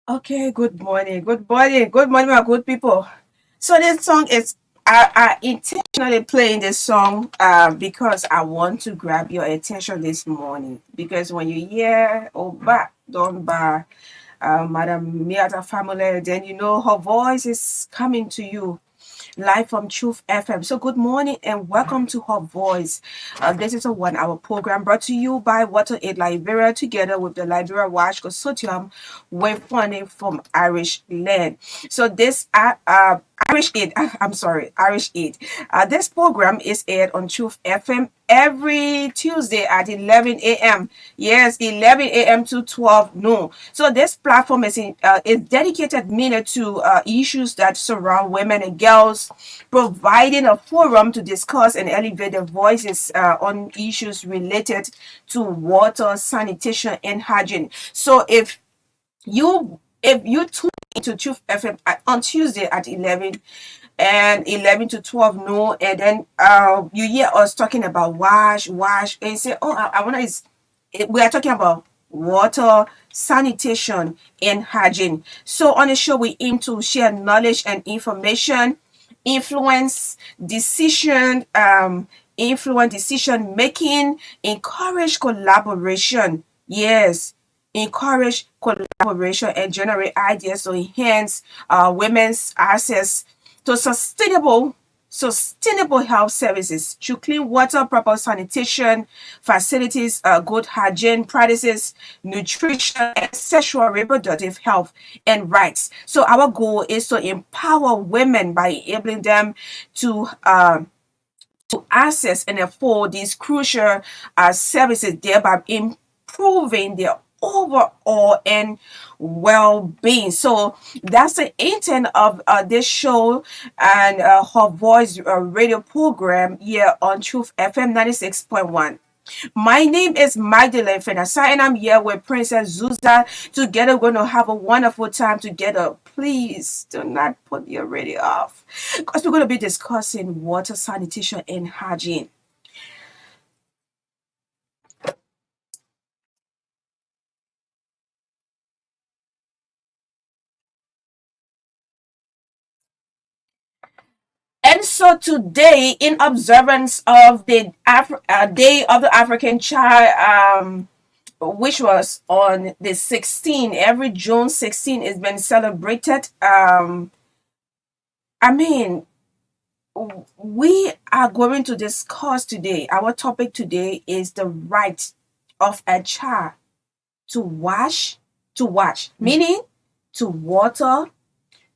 Okay, good morning. Good morning. Good morning, my good people. So this song is I intentionally playing this song because I want to grab your attention this morning. Because when you hear Oba Donba, Madam Miata family, then you know her voice is coming to you live from Truth FM. So, good morning and welcome to Her Voice. This is a 1 hour program brought to you by Water Aid Liberia together with the Liberia Watch Consortium with funding from Irish Land. So, this Irish Aid, I'm sorry, Irish Aid. This program is aired on Truth FM every Tuesday at 11 a.m. Yes, 11 a.m. to 12 noon. So this platform is dedicated mainly to issues that surround women and girls, providing a forum to discuss and elevate their voices on issues related to water, sanitation, and hygiene. So if you tune into Truth FM on Tuesday at 11 to 12 noon, and then you hear us talking about wash, and you say, oh, I want to, we are talking about water, sanitation, and hygiene. So on the show, we aim to share knowledge and information, influence decision, influence decision making, encourage collaboration. Yes, encourage collaboration and generate ideas to enhance women's access to sustainable health services through clean water, proper sanitation facilities, good hygiene practices, nutrition, and sexual reproductive health and rights. So our goal is to empower women by enabling them to access and afford these crucial services, thereby improving their overall and well-being. So that's the intent of this show and her voice radio program here on Truth FM 96.1. My name is Magdalene Fenasa, and I'm here with Princess Zuza. Together, we're going to have a wonderful time together. Please do not put your radio off because we're going to be discussing water, sanitation, and hygiene. And so today, in observance of the Day of the African Child, which was on the 16th, every June 16 is been celebrated. I mean, we are going to discuss today. Our topic today is the right of a child to wash, meaning to water,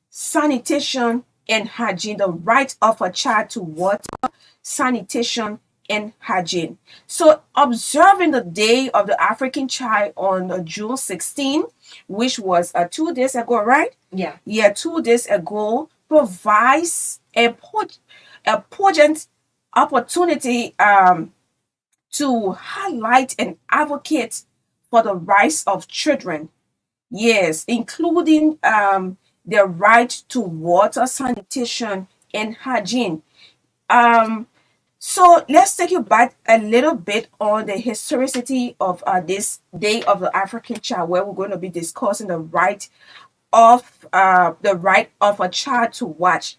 sanitation, and hygiene. The right of a child to water, sanitation, and hygiene. So, observing the Day of the African Child on June 16, which was 2 days ago, right? Yeah, 2 days ago, provides a potent opportunity to highlight and advocate for the rights of children. Yes, including their right to water, sanitation, and hygiene. Um, so let's take you back a little bit on the historicity of this Day of the African Child, where we're going to be discussing the right of a child to watch.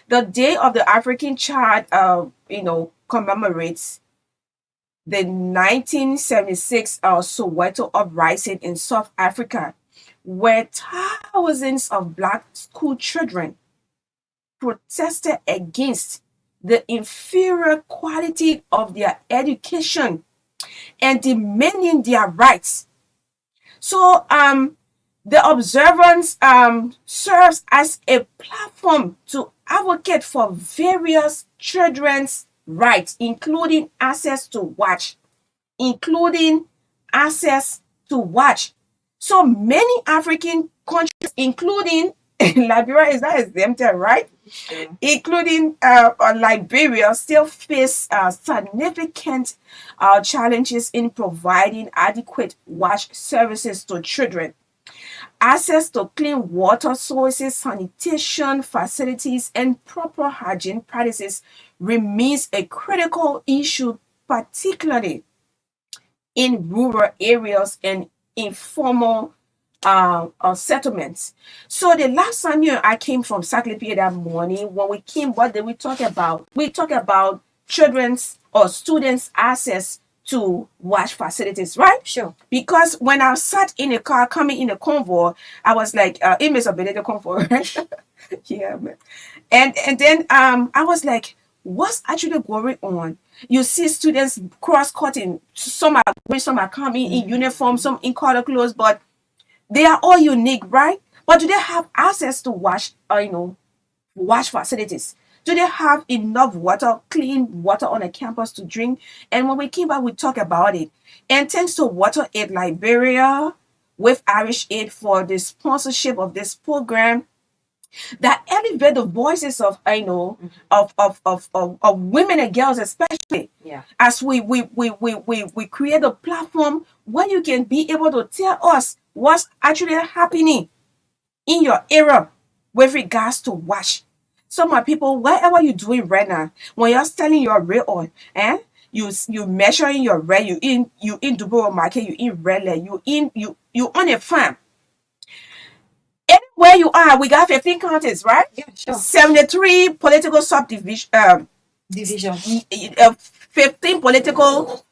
The Day of the African Child, commemorates the 1976 Soweto uprising in South Africa, where thousands of black school children protested against the inferior quality of their education and demanding their rights. So, the observance serves as a platform to advocate for various children's rights, including access to watch, including access to watch. So many African countries, including Liberia, is not exempted, right? Including Liberia, still face significant challenges in providing adequate watch services to children. Access to clean water sources, sanitation facilities, and proper hygiene practices remains a critical issue, particularly in rural areas and informal settlements. So the last time I came from Saclipia that morning, when we came, what did we talk about? We talk about children's or students' access to watch facilities, right? Sure. Because when I sat in a car coming in a convoy, I was like, image of the convoy, right? Yeah, man. And then I was like, what's actually going on? You see students cross cutting. Some are going, some are coming in uniform, some in color clothes, but they are all unique, right? But do they have access to wash facilities? Do they have enough water, clean water on a campus to drink? And when we came back, we talk about it. And thanks to Water Aid Liberia, with Irish Aid for the sponsorship of this program, that elevate the voices of of women and girls, especially. Yeah. As we create a platform where you can be able to tell us what's actually happening in your area with regards to wash. So my people, whatever you're doing right now, when you're selling your real oil, you measuring your red, you in Dubai market, you in red, you on a farm. Anywhere you are, we got 15 counties, right? Yeah, sure. 73 political subdivision, Divisions. 15 political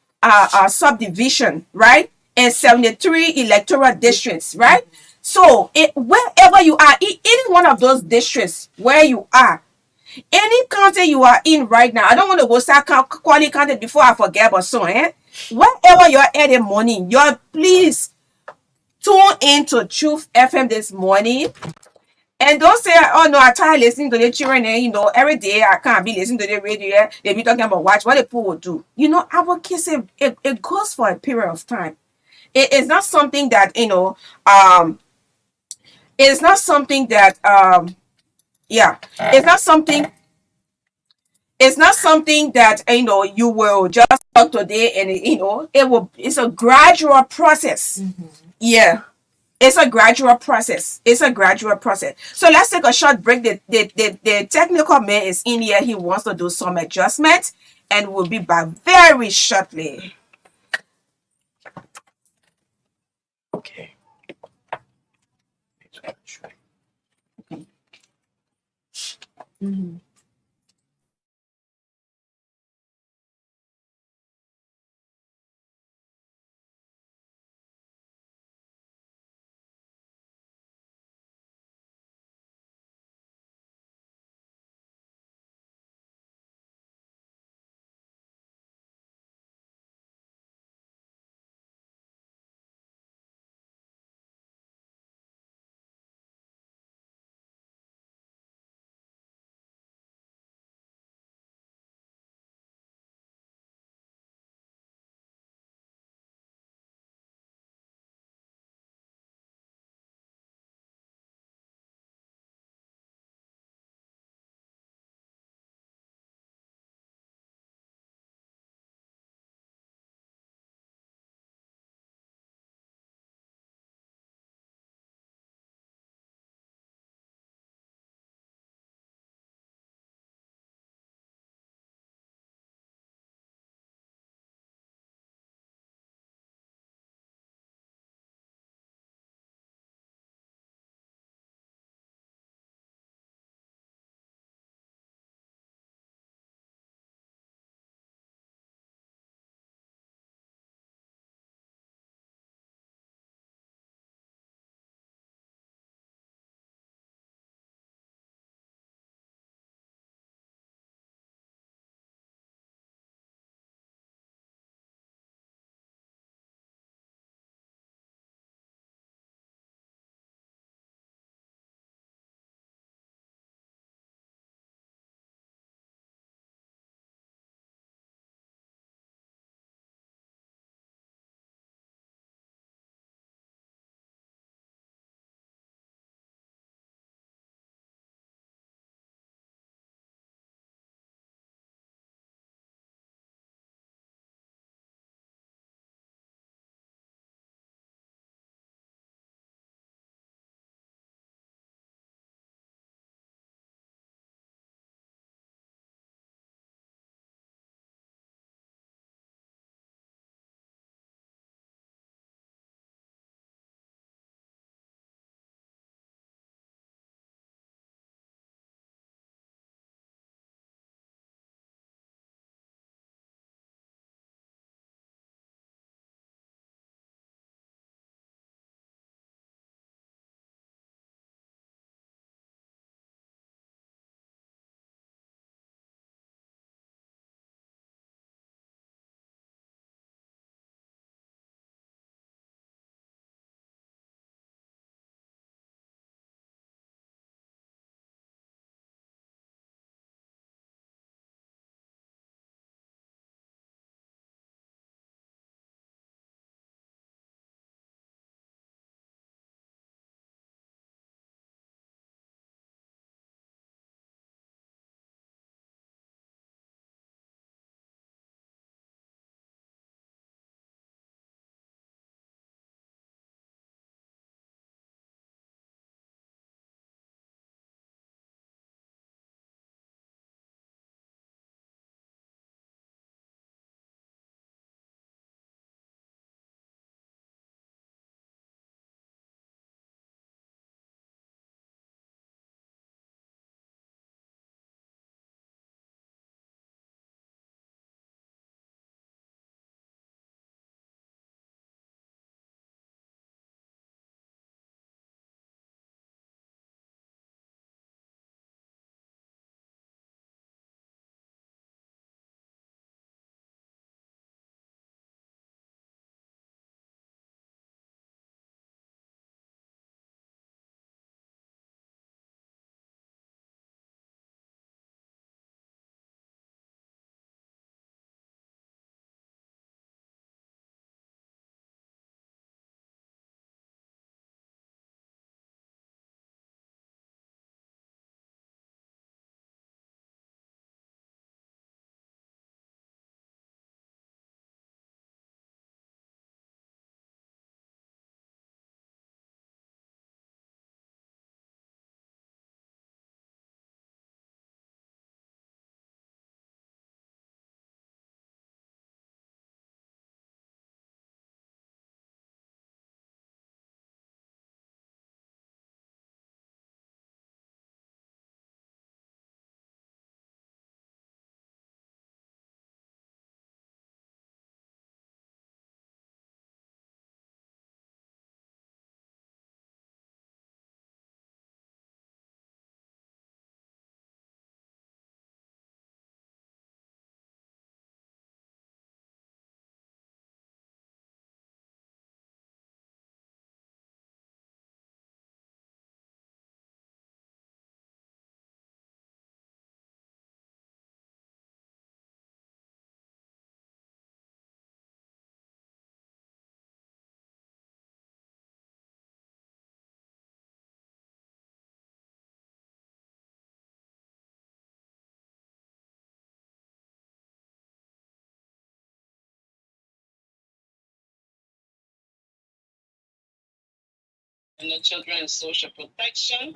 subdivision, right? And 73 electoral districts, right? So wherever you are, in any one of those districts where you are, any county you are in right now, I don't want to go start calling county before I forget, but so, wherever you're at the morning, you're please tune into Truth FM this morning. And don't say, oh no, I tired listening to the children, and every day I can't be listening to the radio. They be talking about watch what the people will do. Advocacy, it goes for a period of time. It's not something that, it's not something that, yeah, it's not something, it's not something that, you will just talk today and, it's a gradual process. Yeah. It's a gradual process. It's a gradual process. So let's take a short break. The technical man is in here. He wants to do some adjustments, and we'll be back very shortly. Okay. Mhm. and the children in social protection.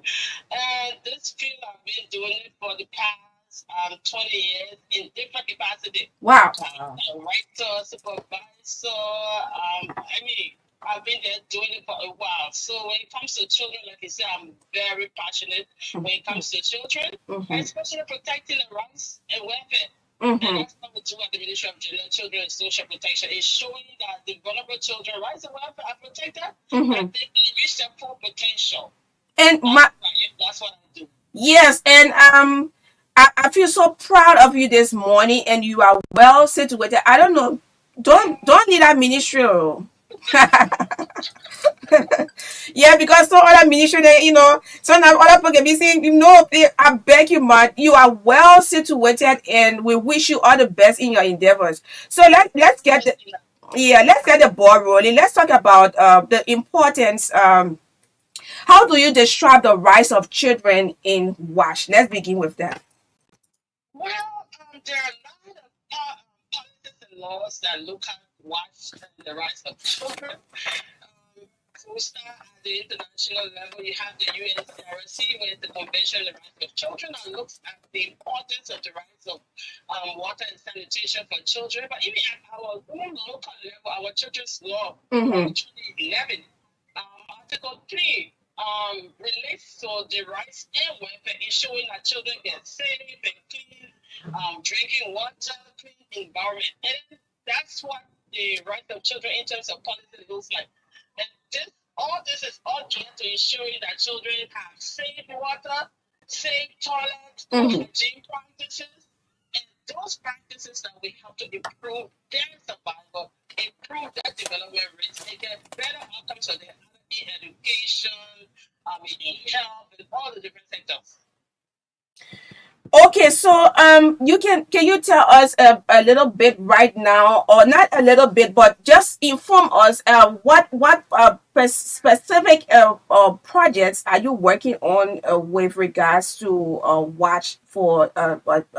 And this field I've been doing it for the past 20 years in different capacity. Wow. Wow. Director, supervisor, I mean, I've been there doing it for a while. So when it comes to children, like you said, I'm very passionate when it comes to children, Mm-hmm. especially protecting the rights and welfare. And Mm-hmm. that's what we do at the Ministry of Gender, Children, and Social Protection. Is showing that the vulnerable children rights and welfare are protected, Mm-hmm. that they can reach their full potential. And my That's what I do. yes, and I feel so proud of you this morning, and you are well situated. I don't know, don't need that ministry. Oh. Yeah, because some other ministry, sometimes other people can be saying, I beg you, man, you are well situated, and we wish you all the best in your endeavors. So let's get the let's get the ball rolling. Let's talk about the importance. How do you describe the rights of children in WASH? Let's begin with that. Well, there are a lot of policies and laws that look at rights and the rights of children. So we start at the international level. You have the UNCRC with the Convention on the Rights of Children that looks at the importance of the rights of water and sanitation for children. But even at our own local level, our children's law Mm-hmm. from 2011, Article 3 relates to the rights and welfare, ensuring that children get safe and clean drinking water, clean environment. And that's what the rights of children in terms of policy looks like. And this is all geared to ensuring that children have safe water, safe toilets, good Mm-hmm. hygiene practices, and those practices that we have to improve their survival, improve their development rates, and get better outcomes for their in education, in health, and all the different sectors. Okay, so you can you tell us a little bit right now, or not a little bit, but just inform us what specific projects are you working on with regards to watch for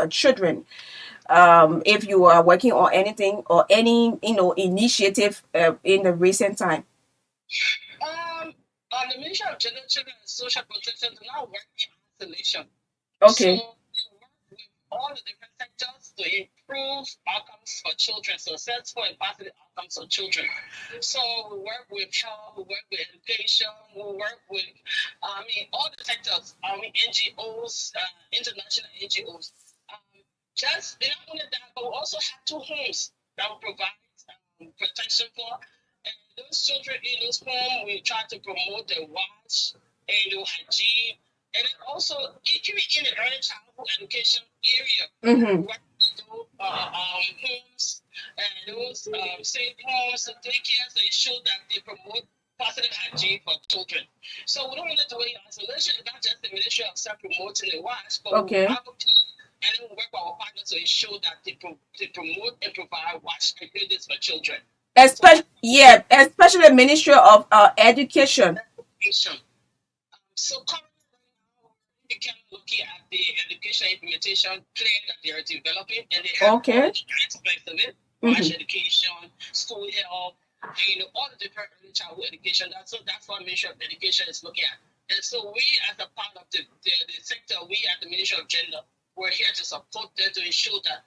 children? If you are working on anything or any initiative in the recent time. The Ministry of Gender, Children, and Social Protection do not work in isolation. So Okay. we work with all the different sectors to improve outcomes for children, so successful and positive outcomes for children. So we work with health, we work with education, we work with, all the sectors, NGOs, international NGOs. Just not only that, but we also have two homes that will provide protection for. And those children in those homes, we try to promote the wash and the hygiene. And then also, even in the early childhood education area, Mm-hmm. we work with those homes and those safe homes and daycares to ensure that they promote positive hygiene for children. So we don't want to do it in isolation. It's not just the Ministry of Self promoting the wash, but we Okay. advocate and then we work with our partners to ensure that they promote and provide wash activities for children. So Especially the Ministry of Education. education. So currently right now, we can looking at the education implementation plan that they are developing, and they have all Okay. the different aspects of it: wash Mm-hmm. education, school health, and, all the different early childhood education. That's what Ministry of Education is looking at. And so we, as a part of the sector, we at the Ministry of Gender, we're here to support them to ensure that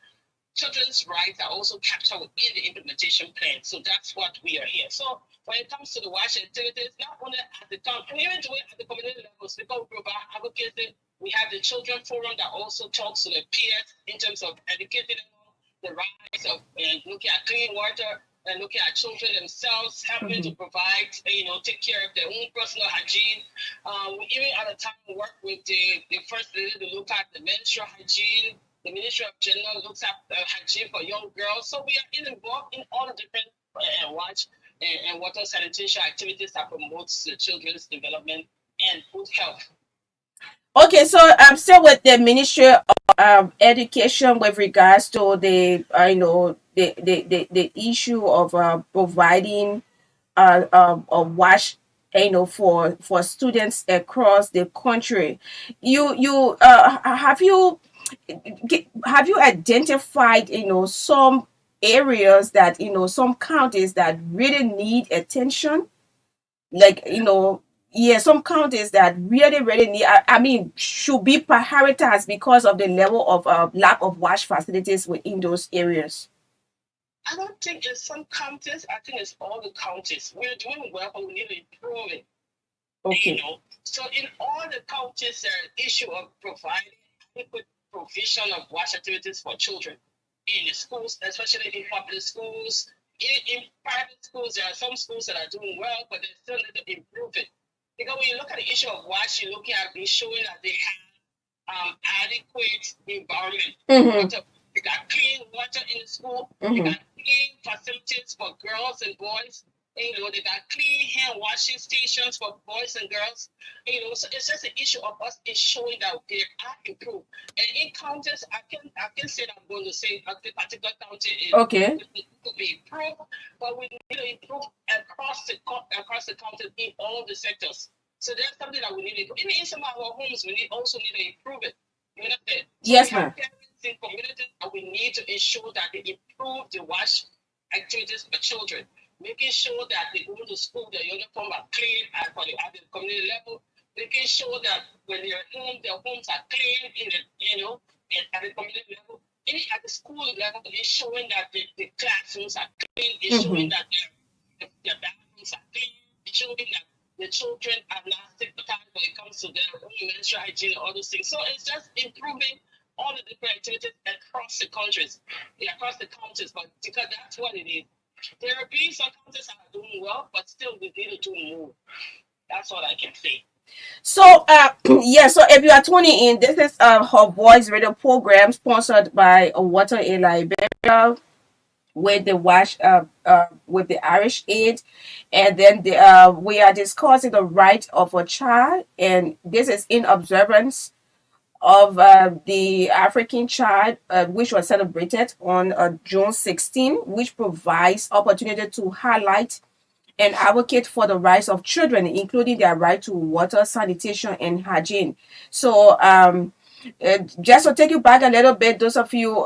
children's rights are also captured within the implementation plan. So that's what we are here. So when it comes to the WASH activities, not only at the town, and even doing at the community levels, because we provide advocacy, we have the children forum that also talks to the peers in terms of educating them on the rights of looking at clean water and looking at children themselves, helping Mm-hmm. to provide, take care of their own personal hygiene. We even at the time work with the first lady to look at the menstrual hygiene. The Ministry of Gender looks at hygiene for young girls. So we are involved in all the different watch and water sanitation activities that promotes the children's development and good health. Okay, so I'm still with the Ministry of Education with regards to the the issue of providing a wash for students across the country. You have you identified some areas that some counties that really need attention, like yeah, some counties that really need, I mean, should be prioritized because of the level of lack of wash facilities within those areas. I don't think it's some counties. I think it's all the counties. We're doing well, but we need to improve it. You Okay. know, so in all the counties, there's an issue of providing adequate provision of wash activities for children in the schools, especially in public schools. In private schools, there are some schools that are doing well, but they still need to improve it. Because when you look at the issue of wash, you're looking at ensuring that they have adequate environment. Mm-hmm. Water, they got clean water in the school. They Mm-hmm. got clean facilities for girls and boys. You know, they got clean hand washing stations for boys and girls. You know, so it's just an issue of us ensuring that they are improved. And in counties, I can say that I'm going to say a particular county is Okay. to be improved, but we need to improve across the county in all the sectors. So that's something that we need to improve. Even in some of our homes, we also need to improve it. You know that. So we Yes, have ma'am. parents in communities that we need to ensure that they improve the wash activities for children, making sure that they go to school, their uniform are clean at the community level, making sure that when they're at home, their homes are clean at the community level. Even at the school level, ensuring that the classrooms are clean, Mm-hmm. ensuring that their bathrooms are clean, ensuring that the children are not stigmatized when it comes to their own menstrual hygiene and all those things. So it's just improving all the different activities across the countries, across the counties, but because that's what it is. There are being some counties that are doing well, but still we need to do more. That's all I can say. So, yeah, so if you are tuning in, this is her voice radio program sponsored by Water in Liberia with the with the Irish Aid, and then we are discussing the right of a child, and this is in observance of the African Child, which was celebrated on June 16, which provides opportunity to highlight and advocate for the rights of children, including their right to water, sanitation, and hygiene. So, just to take you back a little bit, those of you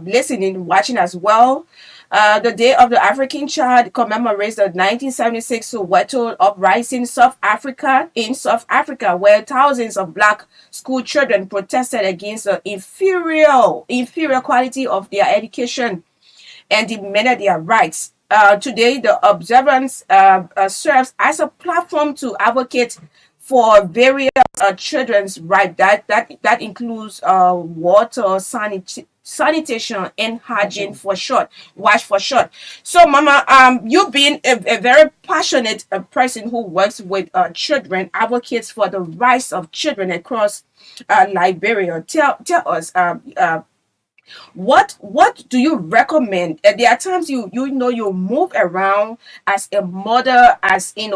listening, watching as well, the Day of the African Child commemorates the 1976 Soweto uprising, South Africa, where thousands of black school children protested against the inferior quality of their education and demanded their rights. Today, the observance serves as a platform to advocate for various children's rights. That includes water, sanitation, and hygiene for short. Wash for short. So, Mama, you being a very passionate person who works with children, advocates for the rights of children across Liberia. Tell us, what do you recommend? There are times you move around as a mother, as an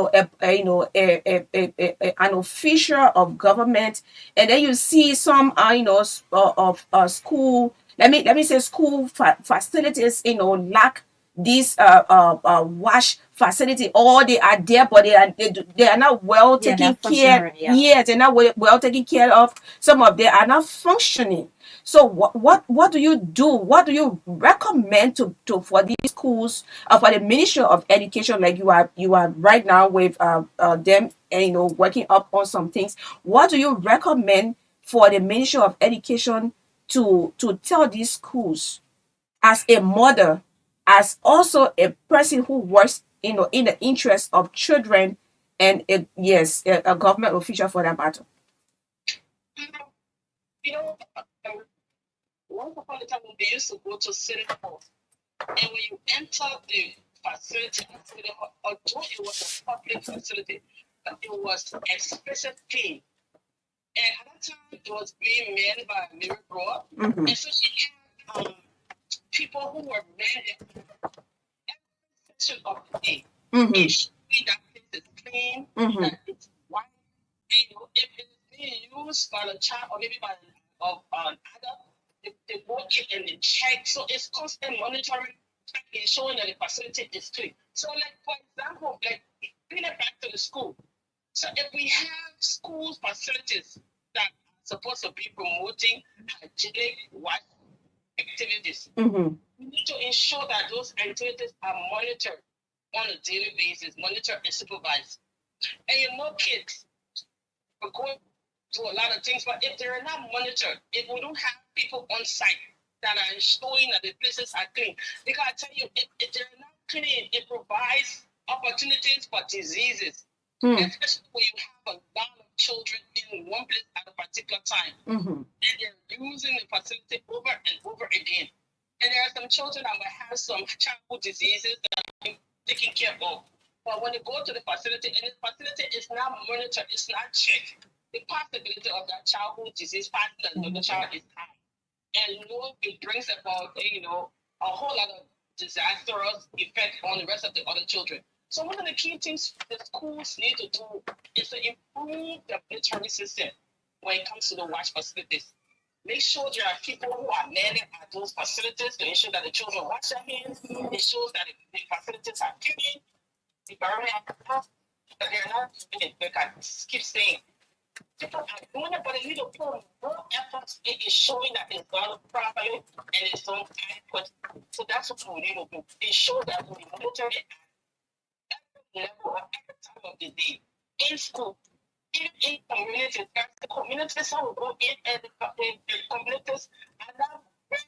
official of government, and then you see some of school. Let me say school facilities lack this wash facility, or they are there but they are not well Yeah, taken not care. functionary. Yeah. Yeah, they're not well taken care of. Some of them are not functioning. So what do you do? What do you recommend to for these schools, for the Ministry of Education, like you are right now with them, and working up on some things. What do you recommend for the Ministry of Education to tell these schools, as a mother, as also a person who works in the interest of children, and yes, a government official for that matter? You know, once upon a time we used to go to City Hall, and when you enter the facility at City Hall, although it was a public facility, but it was expensive clean. And at that time, it was being manned by Mary Broad. Mm-hmm. And so she had people who were manning every section of the day, Mm-hmm. ensuring that place is clean, Mm-hmm. that it's white. And if it's being used by the child or maybe by an adult, they go in and they check. So it's constant monitoring, checking, showing that the facility is clean. So, like for example, like bring it back to the school. So if we have school facilities that are supposed to be promoting hygienic wash activities, Mm-hmm. we need to ensure that those activities are monitored on a daily basis, monitored and supervised. And kids are going to a lot of things, but if they're not monitored, if we don't have people on site that are ensuring that the places are clean, because I tell you, if they're not clean, it provides opportunities for diseases, especially when you have a lot of children in one place at a particular time, and they're using the facility over and over again. And there are some children that might have some childhood diseases that are taken care of. But when they go to the facility and the facility is not monitored, it's not checked, the possibility of that childhood disease passing to the child is high. And it brings about a whole lot of disastrous effect on the rest of the other children. So one of the key things the schools need to do is to improve the monitoring system when it comes to the watch facilities. Make sure there are people who are manning at those facilities to ensure that the children wash their hands. It shows that the facilities are clean. The environment are that they're not doing it. They can keep saying people are doing it, but they need to put more effort in showing that it's done properly and it's done adequate. So that's what we need to do. Ensure that we monitor it at every level or every time of the day in school. In communities, the communities will go in and the communities are not very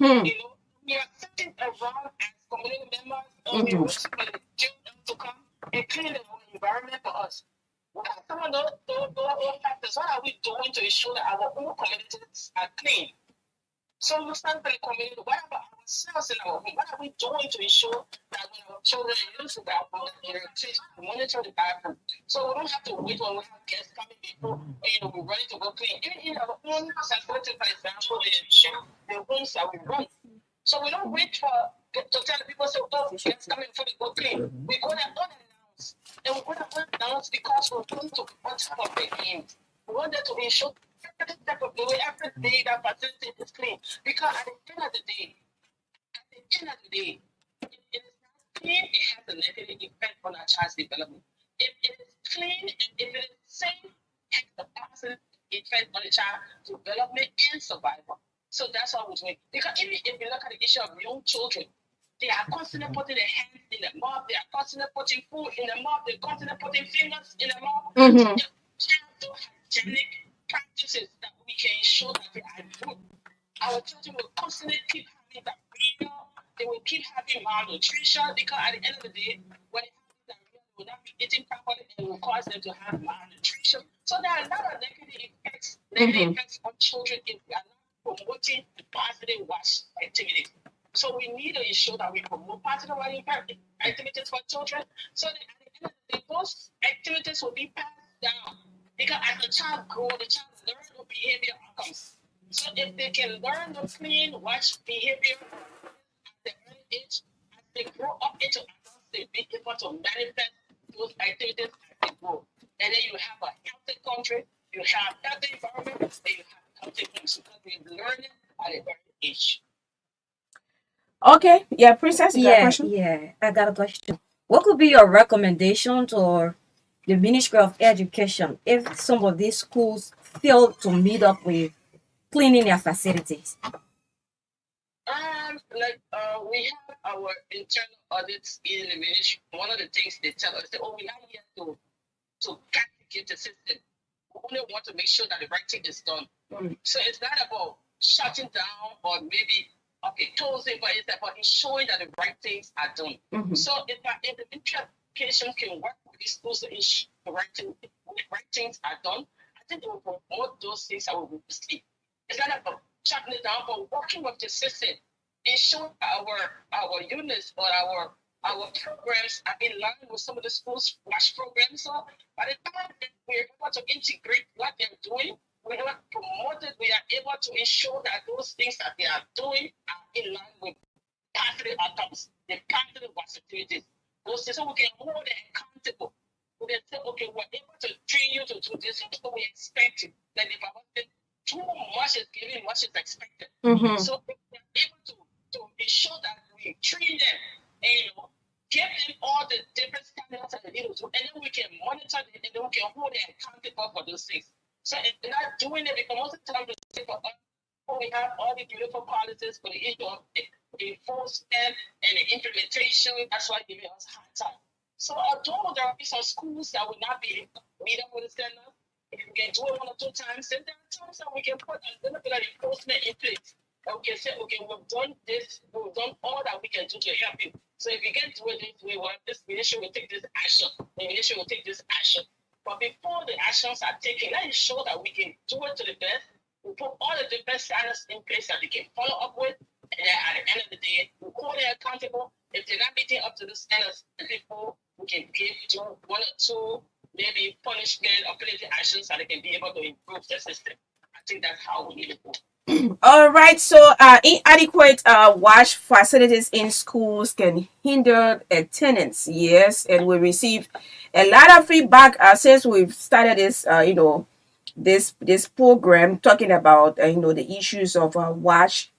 hygienic. We are sitting around as community members and we wish for the children to come and clean the environment for us. What are some of those factors? What are we doing to ensure that our own communities are clean? So we stand for the community. What about ourselves in our home? What are we doing to ensure that when our children use the bathroom, we monitor the bathroom? So we don't have to wait when we have guests coming before we're ready to go clean. Even in our own facility, for example, the rooms that we run. So we don't wait to tell people, say, oh, guests coming before they go clean. We go there unannounced. And we go there unannounced because we want to be on top of the game. We want them to ensure every step of the way, every day that facility is clean. Because at the end of the day, if it is not clean, it has a negative effect on our child's development. If it is clean and if it is safe, it has a positive effect on the child's development and survival. So that's what we're doing. Because even if you look at the issue of young children, they are constantly putting their hands in the mouth, they are constantly putting food in the mouth, they're constantly putting fingers in the mouth. So hygienic practices that we can ensure that they are good. Our children will constantly keep having diarrhea, they will keep having malnutrition because at the end of the day, when they have diarrhea, they will not be eating properly and it will cause them to have malnutrition. So there are a lot of negative effects on children if we are not promoting positive wash activities. So we need to ensure that we promote positive wash activities for children so that at the end of the day, those activities will be passed down. Because as the child grows, the child learns the behavior outcomes. So if they can learn the clean watch behavior at the early age, as they grow up into adults, they be able to manifest those activities as they grow. And then you have a healthy country, you have healthy environment, and you have healthy things because we learn it at an early age. Okay, yeah, Princess, you got a question? Yeah, I got a question. What could be your recommendations or the Ministry of Education if some of these schools fail to meet up with cleaning their facilities? We have our internal audits in the ministry. One of the things they tell us, we're not here to castigate the system. We only want to make sure that the right thing is done. So it's not about shutting down or maybe closing, but it's about ensuring that the right things are done. So if the Ministry of Education can work with these schools to ensure the right things are done, I think they will promote those things that will be received. It's not about shutting it down, but working with the system, ensure our units or our programs are in line with some of the schools' WASH programs. So by the time that we're able to integrate what they're doing, we are promoted, we are able to ensure that those things that they are doing are in line with positive outcomes, the positive WASH activities. So we can hold them accountable. We can say, okay, we're able to train you to do this, so we expect it. Like if I wanted too much is given, much is expected. So if we're able to ensure that we train them and give them all the different standards that they need to do, and then we can monitor them and then we can hold them accountable for those things. So if they're not doing it, because most of the time we say for us, we have all the beautiful policies for the issue of enforcement and the implementation. That's why giving us a hard time. So although there will be some schools that will not be meet up with the standard, if we can do it 1 or 2 times, then there are times that we can put a little bit of enforcement in place. And we can say, okay, we've done this, we've done all that we can do to help you. So if you get to it this way, well, this ministry will take this action, the ministry will take this action. But before the actions are taken, let's ensure that we can do it to the best. We put all the different standards in place that they can follow up with. And then at the end of the day, we hold them accountable. If they're not meeting up to the standards, people we can give you 1 or 2 maybe punishment or punitive actions so they can be able to improve the system. I think that's how we need to go. All right, so inadequate wash facilities in schools can hinder attendance. Yes, and we received a lot of feedback since we've started this, this program talking about the issues of wash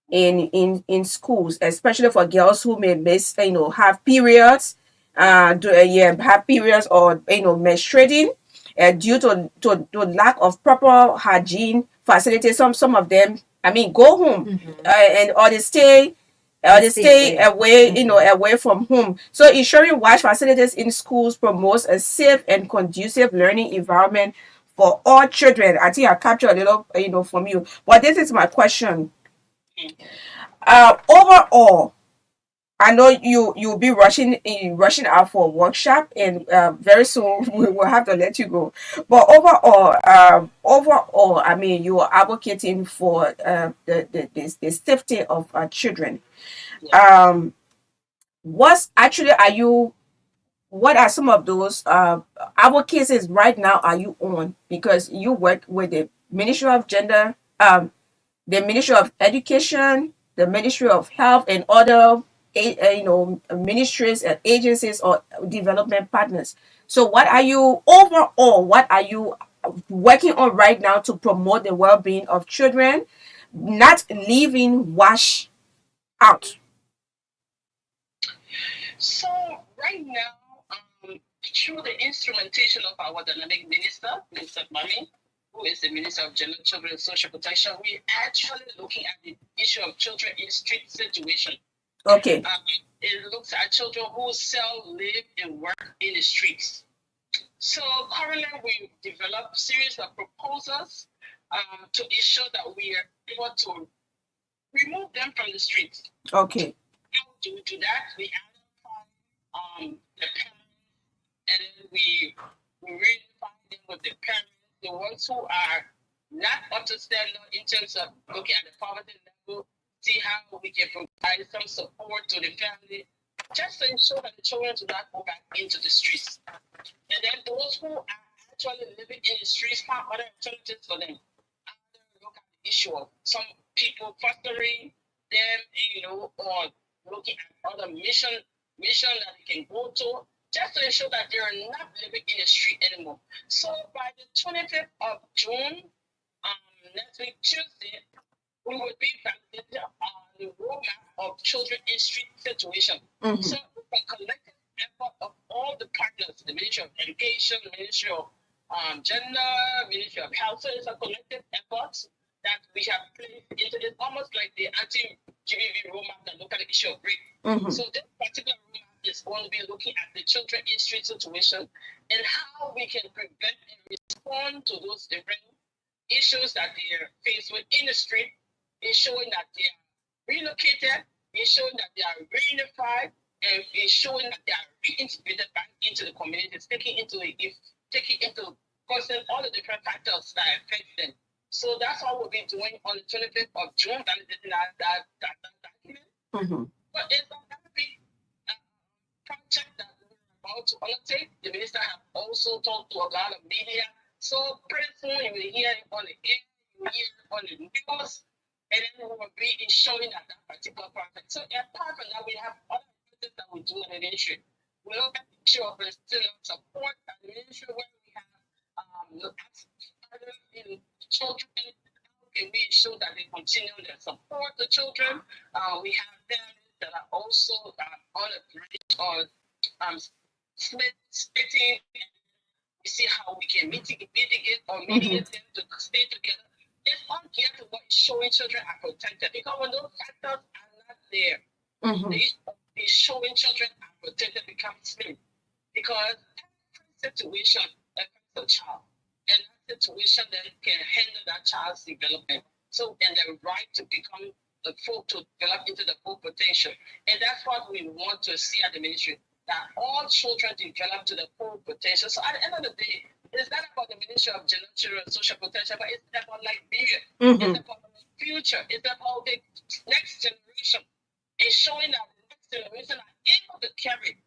in schools, especially for girls who may miss, have periods, have periods or menstruating, due to lack of proper hygiene facilities. Some of them, I mean, go home, and or they stay away, away from home. So ensuring wash facilities in schools promotes a safe and conducive learning environment for all children. I think I captured a little, from you. But this is my question. Overall, I know you'll be rushing out for a workshop, and very soon we will have to let you go. But overall, I mean, you are advocating for the safety of children. Um, what's actually are you? What are some of those advocacies right now are you on? Because you work with the Ministry of Gender, the Ministry of Education, the Ministry of Health, and other ministries and agencies or development partners. So what are you overall? What are you working on right now to promote the well-being of children, not leaving wash out? So right now, through the instrumentation of our dynamic minister, Mr. Mami, who is the Minister of Gender, Children and Social Protection, we're actually looking at the issue of children in street situation. Okay. It looks at children who live, and work in the streets. So currently, we've developed a series of proposals to ensure that we are able to remove them from the streets. Okay. How do we do that? We identify the parents, and then we reunify them with the parents, the ones who are not up to standard in terms of looking at the poverty level, see how we can provide some support to the family, just to ensure that the children do not go back into the streets. And then those who are actually living in the streets find other alternatives for them. Either look at the issue of some people fostering them, or looking at other mission that they can go to, just to ensure that they are not living in the street anymore. So by the 25th of June, next week Tuesday, we will be validating the roadmap of children in street situation. Mhm. So the collective effort of all the partners, the Ministry of Education, the Ministry of Gender, Ministry of Health, so it's a collective effort that we have placed into it, almost like the anti-GBV roadmap that look at the issue of rape. Mhm. So this particular roadmap is going to be looking at the children in street situation and how we can prevent and respond to those different issues that they are faced with in the street, ensuring that they are relocated, ensuring that they are reunified, and ensuring that they are reintegrated back into the communities, taking into consideration all the different factors that affect them. So that's what we'll be doing on the 25th of June, validating that document. Mhm. But it's a very big project that we're about to undertake. The minister has also talked to a lot of media. So pretty soon you will hear it on the air, you will hear it on the news, and then we will be showing that particular project. So apart from that, we have other things that we do in the ministry. We look at the issue of still support at the ministry where we have in children. How can we ensure that they continue to support the children? We have families that are also on a bridge or splitting. We see how we can mitigate or mediate them to stay together. It's all geared to what is showing children are protected. Because when those factors are not there, Mhm. the issue of showing children are protected becomes slim. because every situation affects the child, and that situation then can hinder that child's development. So, and their right to become the full, to develop into the full potential, and that's what we want to see at the ministry, that all children develop to the full potential. So, at the end of the day, it's not about the Ministry of Gender, Children, and Social Protection, but it's about Liberia. It's about the future. It's about the next generation. It's showing that the next generation are able to carry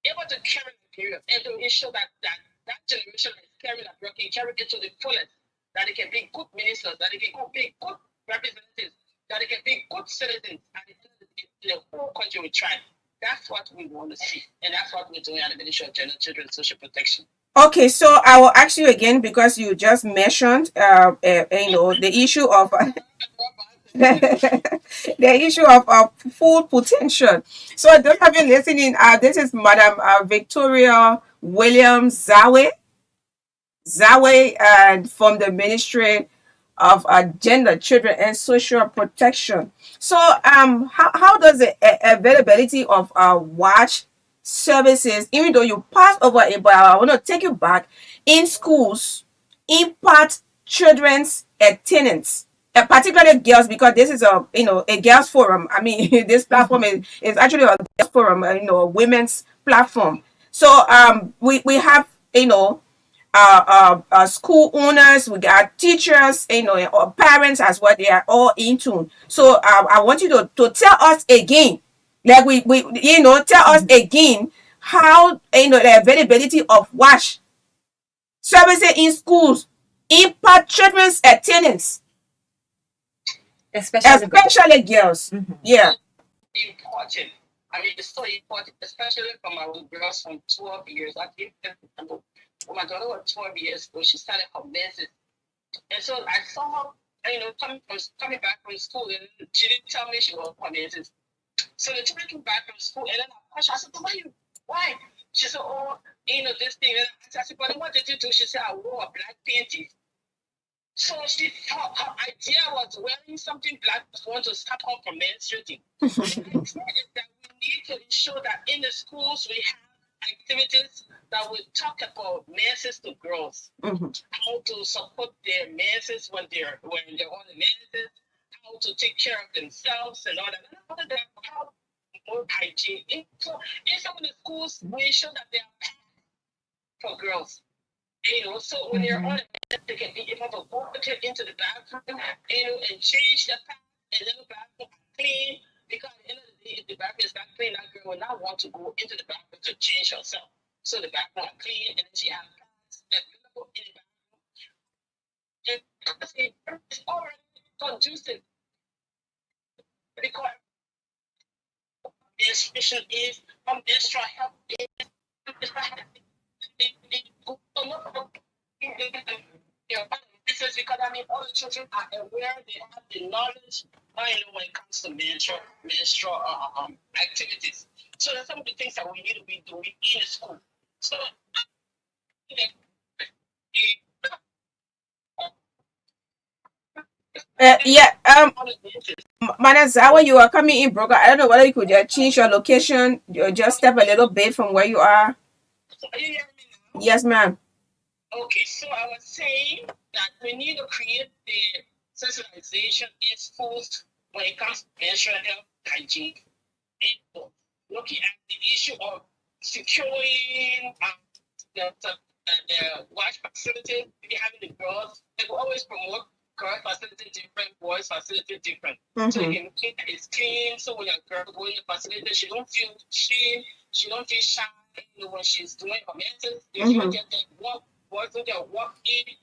the period, and to ensure that generation is carrying that work can carry it to the fullest, that it can be good ministers, that it can be good representatives, that it can be good citizens, and the whole country will thrive. That's what we want to see, and that's what we're doing at the Ministry of Gender, Children, and Social Protection. Okay, so I will ask you again because you just mentioned, the issue of the issue of full potential. So those of you listening, this is Madam Victoria Williams Zawe, and from the Ministry of Gender, Children, and Social Protection. So, how does the availability of watch services, even though you passed over it, but I want to take you back, in schools, impact children's attendance, particularly girls, because this is a girls forum. I mean, this platform is actually a girls forum, a women's platform. So, we have, school owners, we got teachers, or parents as well. They are all in tune. So I want you to tell us again, like we tell us again how the availability of WASH services in schools impact children's attendance, especially girls. Yeah. Important. I mean, it's so important, especially from our girls from 12 years. I think when my daughter was 12 years old, she started her menses. And so I saw her, coming back from school, and she didn't tell me she was on menses. So the children came back from school, and then I questioned, I said, why? She said, this thing. And I said, but what did you do? She said, I wore a black panty. So her idea was wearing something black was going to stop her from menstruating. The idea is that we need to ensure that in the schools we have activities that will talk about menses to girls, how to support their menses when they're on the menses, how to take care of themselves and all that. And all that, how more hygiene. So in some of the schools, we ensure that they are packed for girls. So when they're on it, they can be able to go into the bathroom, and change their pants, and then the bathroom are clean. Because at the end of the day, if the bathroom is not clean, that girl will not want to go into the bathroom to change herself. So the bathroom are clean, and then she has pants available in the bathroom. And it's already conducive because menstruation is menstrual health is because I mean all the children are aware, they have the knowledge, when it comes to menstrual activities. So that's some of the things that we need to be doing in the school. So yeah, Madam Zawa, you are coming in broker. I don't know whether you could change your location, just step a little bit from where you are. Are you hearing me now? Yes, ma'am. Okay, so I was saying that we need to create the sensitization in schools when it comes to menstrual health hygiene. And looking at the issue of securing the wash facility, maybe having the girls, they will always promote girl facility different, boys facility different. So you can keep it's clean. So when a girl go in the facility, she don't feel shame, she don't feel shy. When she's doing her menses, they don't get that walk, boys don't get walk in,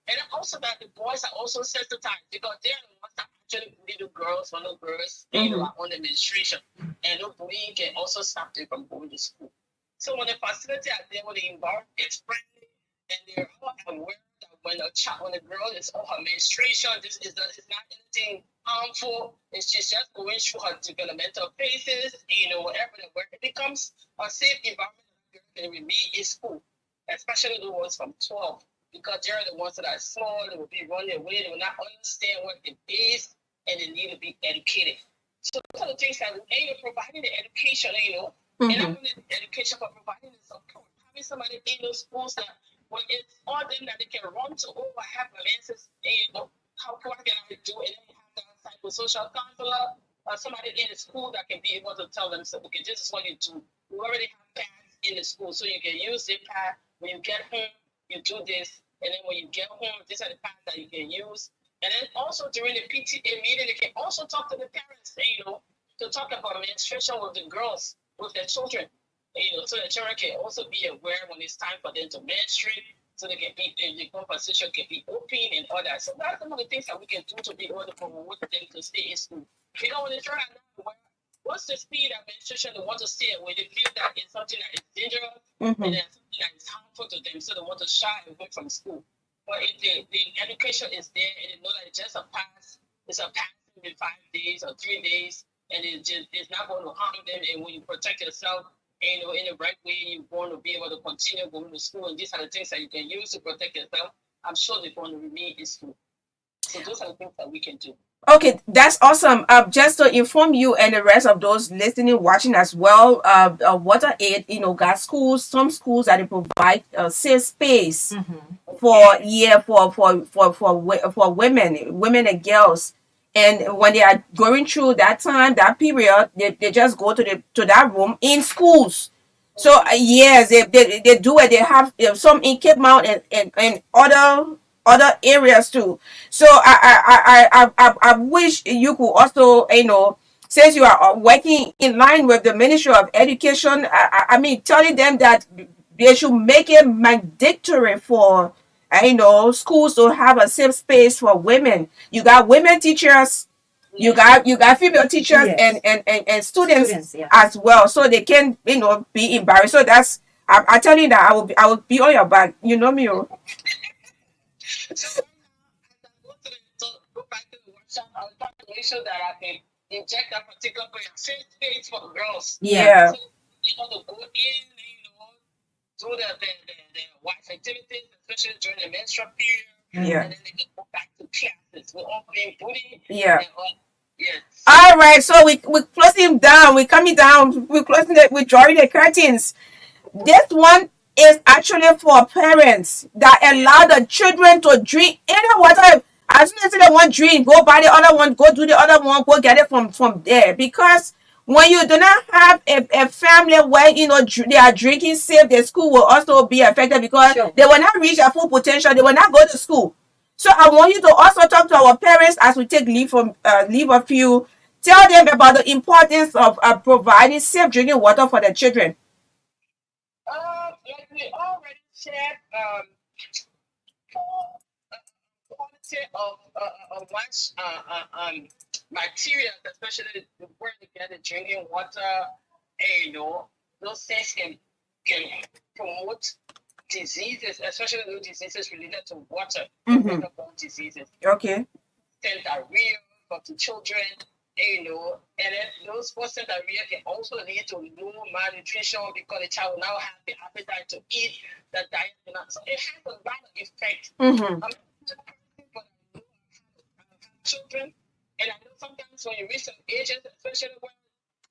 and also that the boys are also sensitized because they're the ones that actually little girls, little girls, are on the menstruation, and the bullying can also stop them from going to school. So when the facility are there, when the environment is friendly, and they're all aware that when a girl is on her menstruation, this is not anything harmful. It's just going through her developmental phases, whatever the work, it becomes a safe environment that can remain in school, especially the ones from 12, because they're the ones that are small, they will be running away, they will not understand what it is, and they need to be educated. So those are the things that providing the education, And I Mm-hmm. want education for providing the support. Having somebody in those schools that when it's all them that they can run to, oh, I have my answers, how what can I do? And then you have that psychosocial counselor or somebody in the school that can be able to tell them, so, okay, this is what you do. We already have paths in the school, so you can use the path. When you get home, you do this. And then when you get home, these are the paths that you can use. And then also during the PTA meeting, they can also talk to the parents, to talk about menstruation with the girls, with their children, so the children can also be aware when it's time for them to menstruate, so they can be the conversation can be open and all that. So that's some of the things that we can do to be able to promote them to stay in school. Because when they try now, what's the speed of menstruation they want to stay when they feel that it's something that is dangerous Mm-hmm. and then something that is harmful to them, so they want to shy away from school. But if the education is there and they know that it's just a pass, it's a pass in 5 days or 3 days, and it's not going to harm them. And when you protect yourself, in the right way, you're going to be able to continue going to school. And these are the things that you can use to protect yourself. I'm sure they're going to remain in school. So those are the things that we can do. Okay, that's awesome. Just to inform you and the rest of those listening, watching as well, Water Aid, got schools, some schools that they provide a safe space for women and girls. And when they are going through that time, that period, they just go to that room in schools. So yes, they do it. They have some in Cape Mount and other areas too. So I wish you could also, since you are working in line with the Ministry of Education, I mean, telling them that they should make it mandatory for schools to have a safe space for women. You got women teachers, you got female teachers, Yes. and students Students, yeah. as well, so they can be embarrassed. So that's I tell you that I will be on your back. You know me. Oh. So go back to the workshop, I was trying to make sure that I can inject that particular safe space for girls. Yeah. So to go in, do the wife activities, especially during the menstrual period. Yeah. And then they can go back to classes. We're all being booty. Yeah. And all, yes. All right, so we're closing down. We're coming down. We're drawing the curtains. This one is actually for parents that allow the children to drink any water. As soon as they want drink, go buy the other one, go do the other one, go get it from there. Because when you do not have a family where they are drinking safe, the school will also be affected because Sure. they will not reach their full potential. They will not go to school. So I want you to also talk to our parents as we take leave of you. Tell them about the importance of providing safe drinking water for the children. Like we already shared, quality of materials, especially where they get the drinking water, and those things can promote diseases, especially those diseases related to water, waterborne diseases, Okay. diarrhea for the children, and then those percent diarrhea can also lead to low malnutrition because the child will now have the appetite to eat the diet. So it has a lot of effect. Mm-hmm. Children, and I know sometimes when you reach some ages, especially when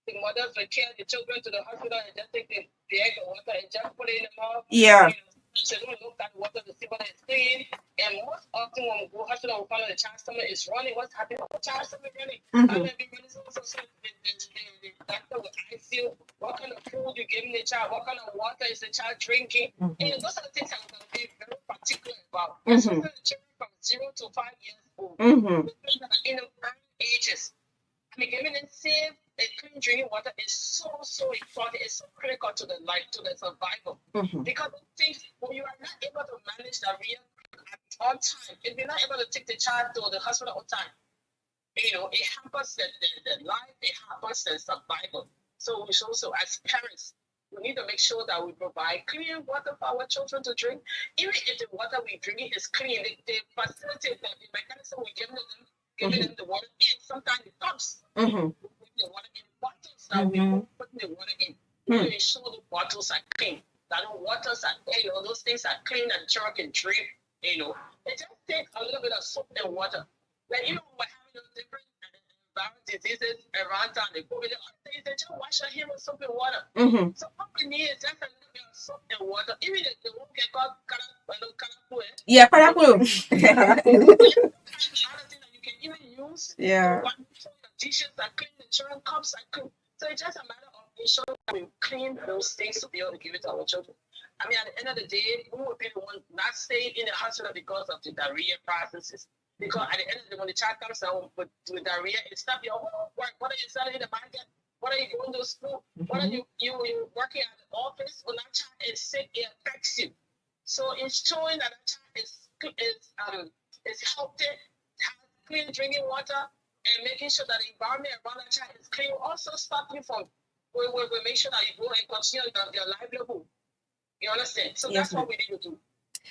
the mothers will carry the children to the hospital and just take the egg of water and just put it in the mouth. Yeah. So don't look at the water to see whether it's clean. And most often when we go to hospital, we find out the child's stomach is running. What's happening? The child's stomach running. Mm-hmm. And then the doctor will ask you what kind of food you giving the child, what kind of water is the child drinking. And those are the things that we're going to be very particular about. Especially the children from 0 to 5 years old. Mm-hmm. In the early ages, giving them safe and clean drinking water is so important. It's so critical to the life, to the survival. Mm-hmm. Because things, when you are not able to manage diarrhea on time, if you're not able to take the child to the hospital on time, it hampers the life, it hampers the survival. So we should also, as parents, we need to make sure that we provide clean water for our children to drink. Even if the water we're drinking is clean, the facility, the mechanism we're giving them the water in, sometimes it comes. Mm-hmm. The water in bottles that we put the water in. To ensure the bottles are clean, that the waters are, those things are clean and the child can drink. It just takes a little bit of soap and water. Like even when we're having those different viral diseases around town, they go with it. They just wash wash your hair with soap and water. Mm-hmm. So all we need is just a little bit of soap and water. Even if the one can call karapu, Yeah, Paraku. another thing that you can even use Yeah. to make sure the dishes are clean, the children cups are clean. So it's just a matter of making sure that we clean those things to be able to give it to our children. I mean, at the end of the day, who would be the one not staying in the hospital because of the diarrhea processes? Because at the end of the day, when the child comes down with diarrhea, it stops your whole work. What are you selling in the market? What are you going to school? What are you working at the office? When that child is sick, it affects you. So ensuring that that child is healthy, has clean drinking water, and making sure that the environment around that child is clean will also stop you from we make sure that you go and continue your livelihood. You understand? So Yes, that's what we need to do.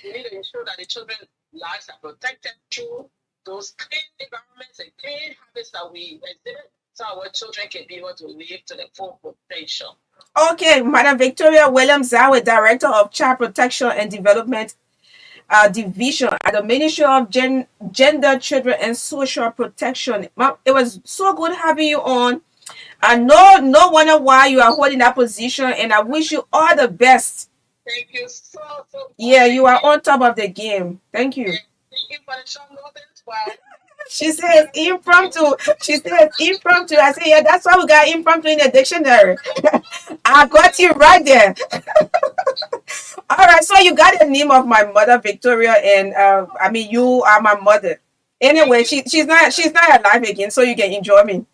We need to ensure that the children's lives are protected through those clean environments and clean habits that we exhibit, so our children can be able to live to their full potential. Okay, Madam Victoria Williams Zawe, Director of Child Protection and Development Division at the Ministry of Gender, Children, and Social Protection. It was so good having you on. I know no wonder why you are holding that position, and I wish you all the best. Thank you so much. Yeah, you are on top of the game. Thank you. Thank you for the show as well. She says impromptu. She says impromptu. I say, yeah, that's why we got impromptu in the dictionary. I got you right there. All right, so you got the name of my mother, Victoria, and I mean you are my mother. Anyway, she's not alive again, so you can enjoy me.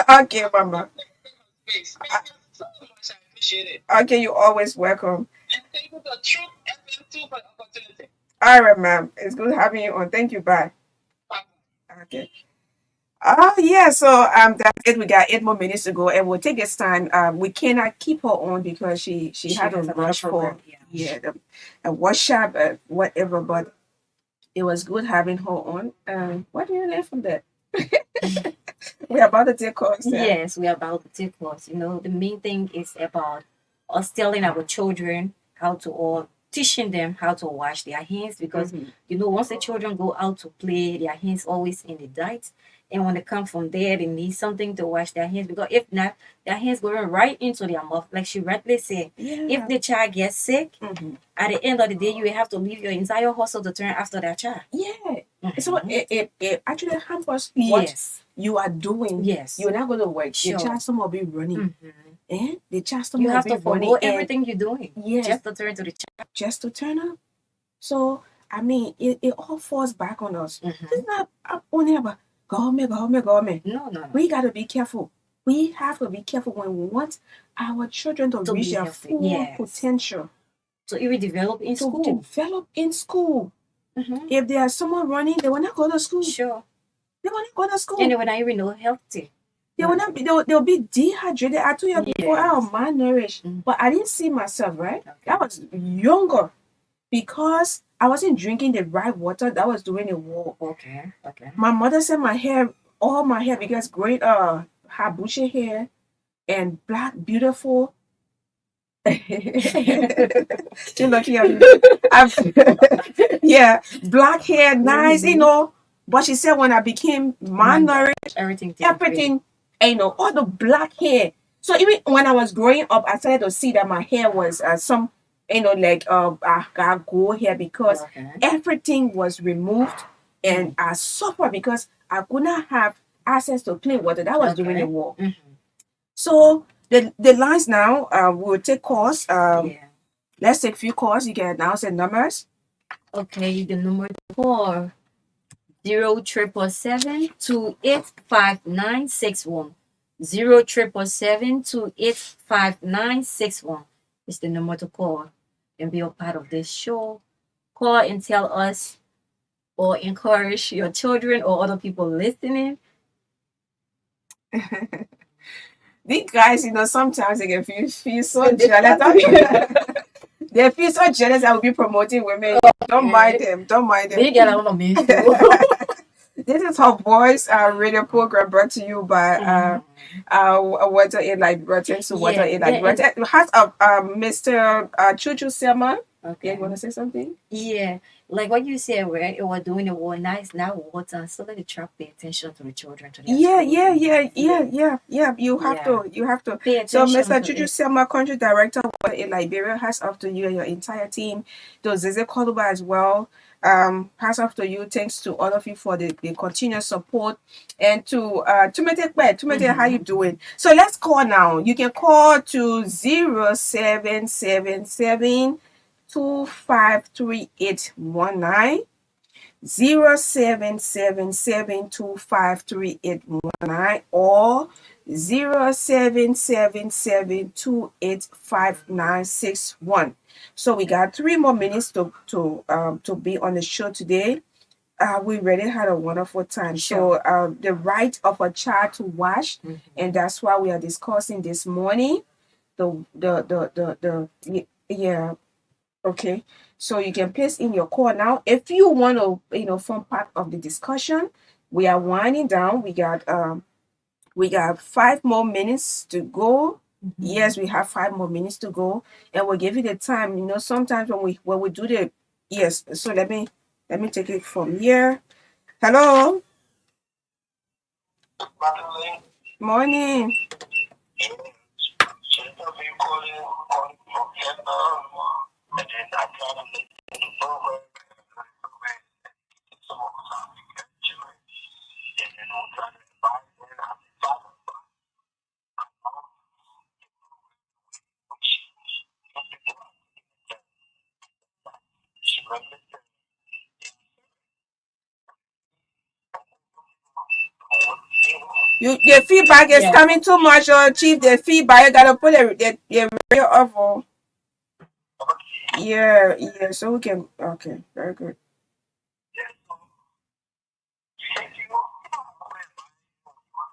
Okay, Mama. Thank you so much. I appreciate it. Okay, you're always welcome. And thank you to Truth FM too for the opportunity. All right, ma'am. It's good having you on. Thank you. Bye. Bye. Okay. Yeah, so that's it. We got 8 more minutes to go, and we'll take this time. We cannot keep her on because she had a has another rush for program, yeah. a workshop, whatever. But it was good having her on. What do you learn from that? We're about to take calls. Yes, we are about to take calls. You know, the main thing is about us telling our children how to, or teaching them how to wash their hands, because Mhm. you know, once the children go out to play, their hands always in the dirt, and when they come from there, they need something to wash their hands, because if not, their hands going right into their mouth, like she rightly said. Yeah. If the child gets sick, Mhm. at the end of the day, you will have to leave your entire hustle to turn after that child. Yeah. So Mhm. it actually hampers what Yes, you are doing. yes. You're not going to work. Sure. The child will be running. Mhm. And the child You will have be to running. follow and everything you're doing, Yes. just to turn to the child. just to turn up. So I mean, it all falls back on us. Mhm. It's not only about government. No. We got to be careful. We have to be careful when we want our children to To reach be their healthy, full yes. potential, So it will develop in to school. develop in school. Mhm. If there's someone running, they will not go to school. Sure. They will not go to school. And they will not even know healthy. They will not be. They'll be dehydrated. I told you before, I was Yes. malnourished, Mhm. but I didn't see myself right. Okay. I was younger because I wasn't drinking the right water. That was during the war. Okay. My mother said all my hair, because great had bushy hair and black, beautiful. You're lucky at me. Yeah, black hair, nice, you Mhm. know. But she said when I became malnourished, Everything. everything, you know, all the black hair. So even when I was growing up, I started to see that my hair was some, you know, like I got gold hair because Okay. everything was removed, and I suffered because I could not have access to clean water. That was during Okay. the war. Mhm. So the lines now, we'll take calls. Yeah. Let's take a few calls. You can announce the numbers. Okay. The number to call 07777285961. 07777285961 is the number to call and be a part of this show. Call and tell us, or encourage your children or other people listening. These guys, you know, sometimes they can feel so jealous. They feel so jealous I will be promoting women. Don't mind them. Don't mind They them. get out of me. This is Her Voice radio program brought to you by Water Aid Like Britain. So Water Aid Like Britain. It has Mr. Chuchu Selma. Yeah, you want to say something? Yeah, like what you said, where it was doing the war, now it's now water, so that they try to pay attention to the children, to their Yeah, schools. yeah. You have Yeah. to, you have to. Pay So, attention Mr. to Juju it. Selma, country director in Liberia, hats off to you and your entire team. To Zeze Koluba as well. Hats off to you. Thanks to all of you for the continuous support. And to Tumete, how you doing? So let's call now. You can call to 0777 253819. 0777253819 or 0777285961. So we got 3 more minutes to be on the show today. We really had a wonderful time. Sure. So the right of a child to wash, and that's why we are discussing this morning. Yeah. Okay, so you can place in your call now. If you want to, form part of the discussion, we are winding down. We got 5 more minutes to go. Yes, we have 5 more minutes to go, and we'll give you the time. Sometimes when we do the yes. So let me take it from here. Hello, Madeline, morning. should I be calling from Vietnam? And then I try to listen to the program and some of us have been catching it. And then we'll try to invite them and have fun. The feedback is Yeah. coming too much, Chief. The feedback, you gotta put the radio off. Yeah. So we can. Okay, very good.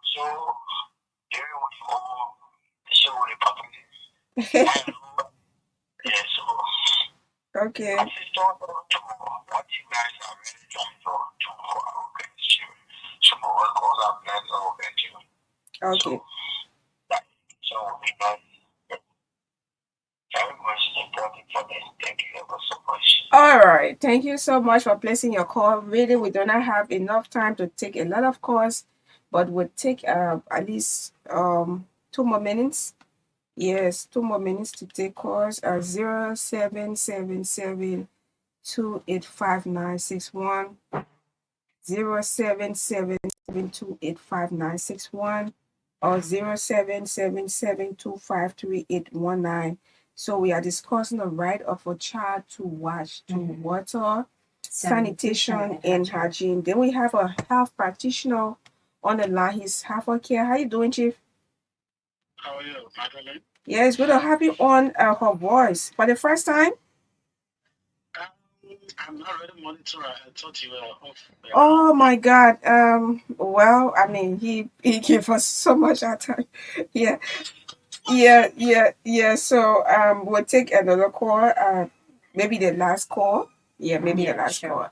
So, here we go. So, the public. Yeah, so. Okay. I just don't know what you guys are really trying to do for our organization. Some of us call our plans our organization. Okay. So we got very much important for this. Thank you ever so much. All right. Thank you so much for placing your call. Really, we do not have enough time to take a lot of calls, but we'll take at least 2 more minutes. Yes, 2 more minutes to take calls. 0777 285961. 0777285961 or 0777253819. So we are discussing the right of a child to wash, to water, sanitation, and hygiene. Then we have a health practitioner on the line. He's half care. How you doing, Chief? How are you, Madeline? Yeah, it's good to have you on her voice for the first time. I'm not really monitoring. I thought you were off. Oh my God. Well, I mean, he gave us so much our time. Yeah. So we'll take another call. Maybe the last call. Yeah, maybe the last sure. call.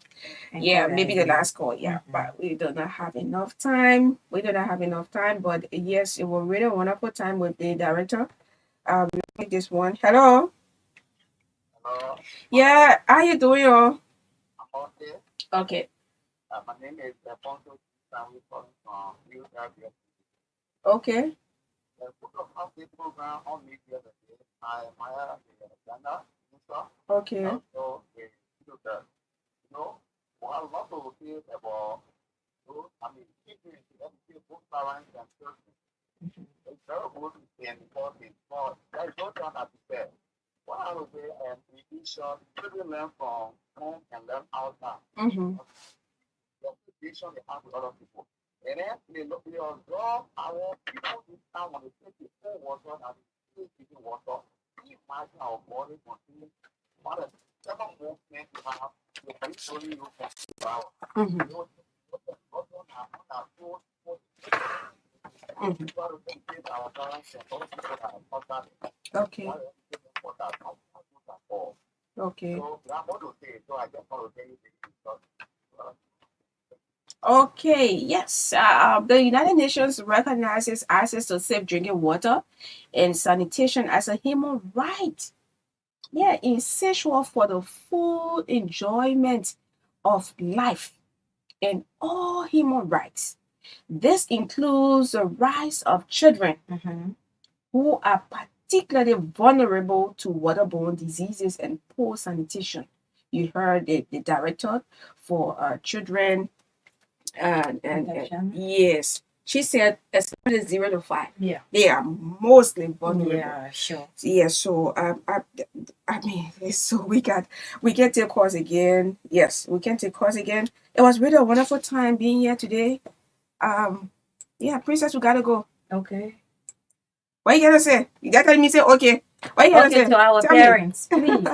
And Yeah, call that maybe the again. last call. Yeah, but we do not have enough time. But yes, it was really a wonderful time with the director. We'll take this one. Hello. Hello, Yeah, how you doing? Oh? I'm okay. Okay. My name is Alfonso. I'm calling from UW. Okay. The book of Healthy program on me the other day. I admire the Ghana, Okay. also the children. One lot of things about those, children to educate both parents and children. It's very good in important, but there is no time to prepare. What I would say, education, children learn from home and learn outside. Mm-hmm. The education they have with other people. And then they observe our people this time when they take the full water and they take the water. Imagine our body continue. What a seven movement you have, you can only use for 2 hours. Mm-hmm. Okay. Okay. Okay, yes. The United Nations recognizes access to safe drinking water and sanitation as a human right. Yeah, essential for the full enjoyment of life and all human rights. This includes the rights of children Mm-hmm. who are particularly vulnerable to waterborne diseases and poor sanitation. You heard the director for children and Protection. yes, she said especially 0 to 5. Yeah. They are mostly vulnerable. Yeah, sure. Yeah, so I mean, so we can take course again. Yes, we can take course again. It was really a wonderful time being here today. Yeah, Princess, we gotta go. Okay. What you gonna say? You gotta me say okay. What you gonna Okay, say? to our Tell me. parents, please.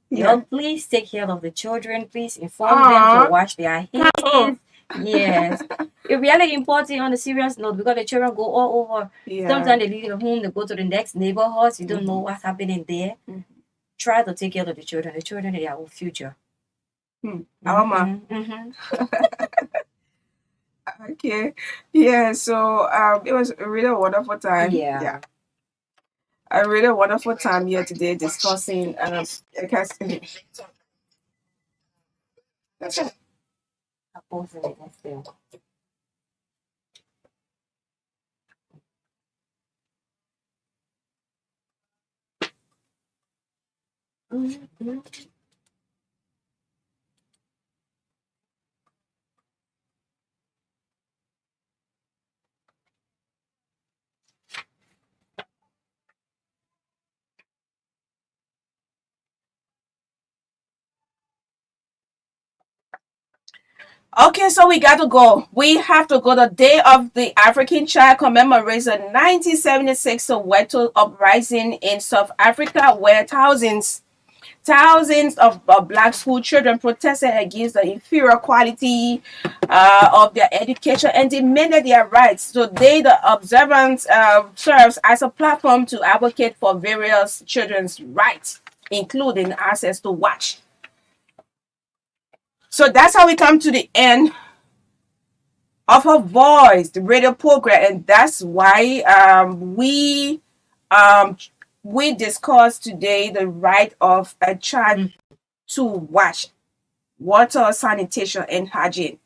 Yeah. Please take care of the children. Please inform them to Aww. wash their Oh. hands. Yes. It's really important on a serious note because the children go all over. Yeah. Sometimes they leave the home, they go to the next neighborhood. You don't know what's happening there. Mhm. Try to take care of the children. The children are our future. Our ma. Okay. Yeah, so it was a really wonderful time. Yeah. A really wonderful time here today discussing Okay, so we got to go. We have to go. The Day of the African Child commemorates the 1976 Soweto uprising in South Africa, where thousands of black school children protested against the inferior quality of their education and demanded their rights. So the observance serves as a platform to advocate for various children's rights, including access to watch. So that's how we come to the end of Her Voice, the radio program, and that's why um, we discuss today the right of a child to watch water, sanitation, and hygiene.